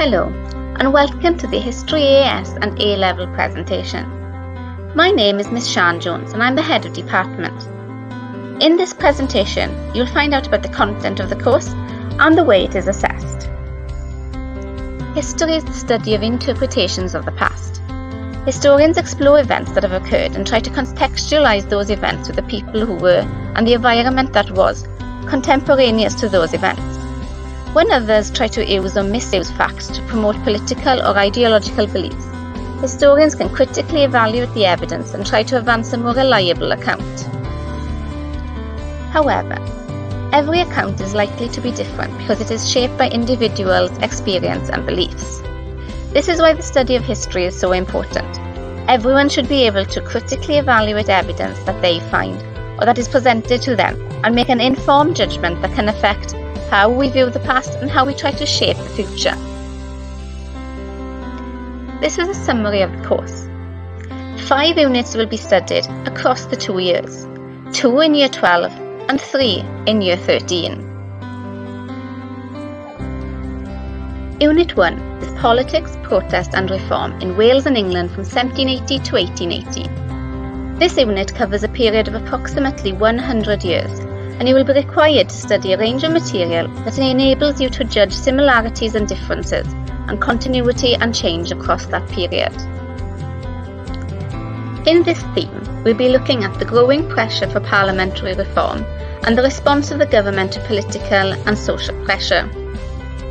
Hello, and welcome to the History AS and A-Level presentation. My name is Miss Sian Jones, and I'm the Head of Department. In this presentation, you'll find out about the content of the course and the way it is assessed. History is the study of interpretations of the past. Historians explore events that have occurred and try to contextualize those events with the people who were, and the environment that was, contemporaneous to those events. When others try to use or misuse facts to promote political or ideological beliefs, historians can critically evaluate the evidence and try to advance a more reliable account. However, every account is likely to be different because it is shaped by individuals' experience and beliefs. This is why the study of history is so important. Everyone should be able to critically evaluate evidence that they find or that is presented to them and make an informed judgment that can affect how we view the past and how we try to shape the future. This is a summary of the course. 5 units will be studied across the 2 years, 2 in Year 12 and 3 in Year 13. Unit 1 is Politics, Protest and Reform in Wales and England from 1780 to 1880. This unit covers a period of approximately 100 years, and you will be required to study a range of material that enables you to judge similarities and differences, and continuity and change across that period. In this theme, we'll be looking at the growing pressure for parliamentary reform and the response of the government to political and social pressure.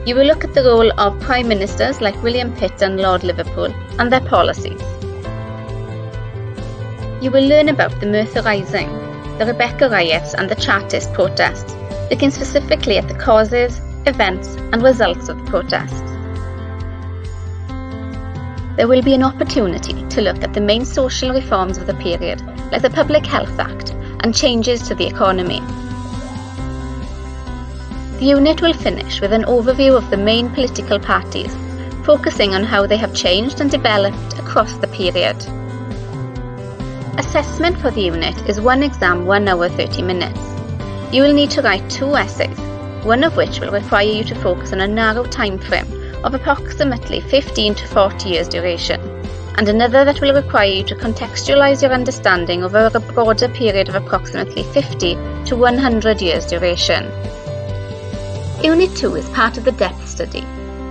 You will look at the role of Prime Ministers like William Pitt and Lord Liverpool and their policies. You will learn about the Merthyr Rising, the Rebecca riots and the Chartist protests, looking specifically at the causes, events and results of the protests. There will be an opportunity to look at the main social reforms of the period, like the Public Health Act and changes to the economy. The unit will finish with an overview of the main political parties, focusing on how they have changed and developed across the period. Assessment for the unit is 1 exam, 1 hour 30 minutes. You will need to write 2 essays, one of which will require you to focus on a narrow time frame of approximately 15 to 40 years duration, and another that will require you to contextualize your understanding over a broader period of approximately 50 to 100 years duration. Unit 2 is part of the depth study,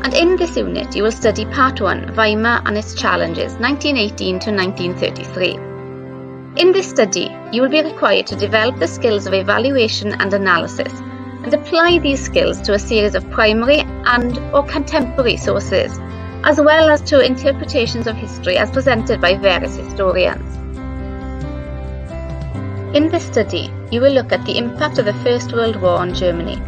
and in this unit you will study Part 1, Weimar and its challenges, 1918 to 1933. In this study, you will be required to develop the skills of evaluation and analysis, and apply these skills to a series of primary and/or contemporary sources, as well as to interpretations of history as presented by various historians. In this study, you will look at the impact of the First World War on Germany,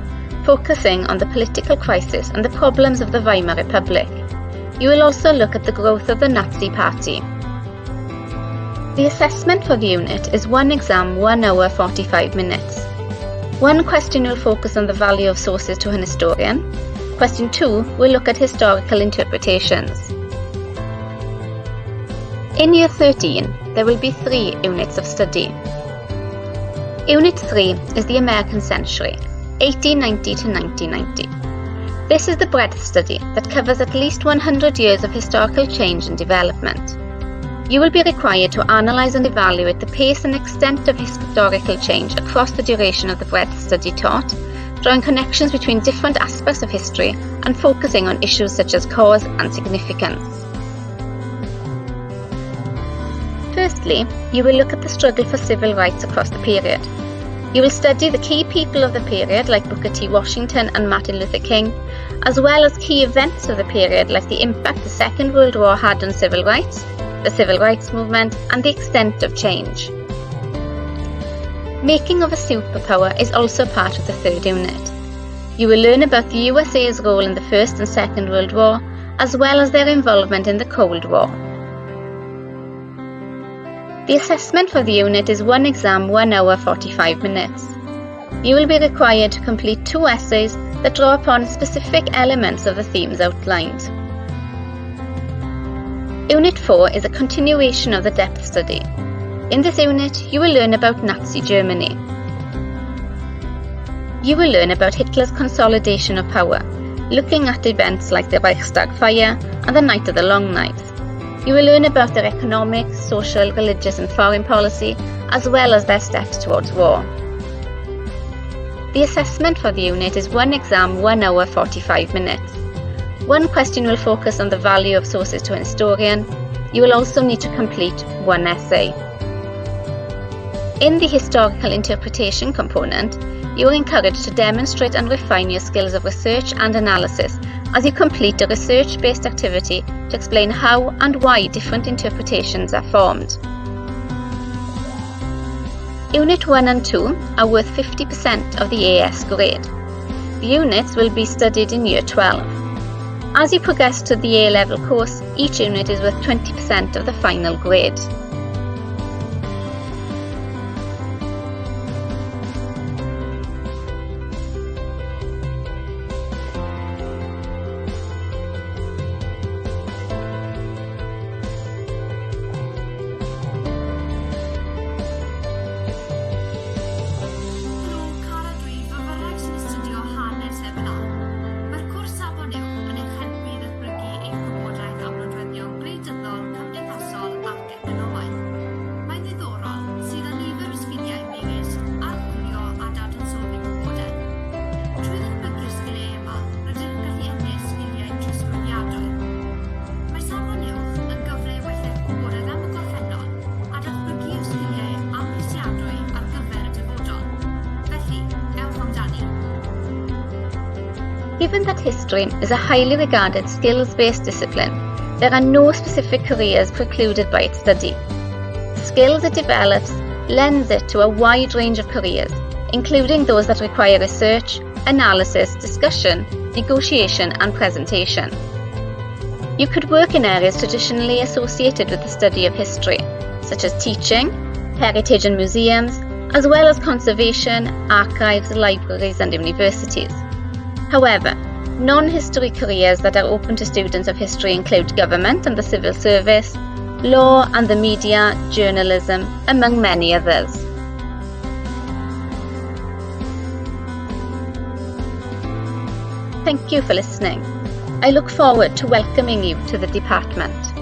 focusing on the political crisis and the problems of the Weimar Republic. You will also look at the growth of the Nazi Party. The assessment for the unit is 1 exam, 1 hour 45 minutes. One question will focus on the value of sources to an historian. Question 2 will look at historical interpretations. In Year 13, there will be 3 units of study. Unit 3 is the American Century, 1890 to 1990. This is the breadth study that covers at least 100 years of historical change and development. You will be required to analyse and evaluate the pace and extent of historical change across the duration of the breadth study taught, drawing connections between different aspects of history and focusing on issues such as cause and significance. Firstly, you will look at the struggle for civil rights across the period. You will study the key people of the period like Booker T. Washington and Martin Luther King, as well as key events of the period like the impact the Second World War had on civil rights, the Civil Rights Movement and the extent of change. Making of a superpower is also part of the 3rd unit. You will learn about the USA's role in the First and Second World War, as well as their involvement in the Cold War. The assessment for the unit is 1 exam, 1 hour 45 minutes. You will be required to complete 2 essays that draw upon specific elements of the themes outlined. Unit 4 is a continuation of the depth study. In this unit, you will learn about Nazi Germany. You will learn about Hitler's consolidation of power, looking at events like the Reichstag fire and the Night of the Long Knives. You will learn about their economic, social, religious and foreign policy, as well as their steps towards war. The assessment for the unit is one exam, 1 hour 45 minutes. One question will focus on the value of sources to an historian. You will also need to complete one essay. In the historical interpretation component, you are encouraged to demonstrate and refine your skills of research and analysis as you complete a research-based activity to explain how and why different interpretations are formed. Unit 1 and 2 are worth 50% of the AS grade. The units will be studied in Year 12. As you progress to the A-level course, each unit is worth 20% of the final grade. Given that history is a highly regarded skills-based discipline, there are no specific careers precluded by its study. The skills it develops lends it to a wide range of careers, including those that require research, analysis, discussion, negotiation and presentation. You could work in areas traditionally associated with the study of history, such as teaching, heritage and museums, as well as conservation, archives, libraries and universities. However, non-history careers that are open to students of history include government and the civil service, law and the media, journalism, among many others. Thank you for listening. I look forward to welcoming you to the department.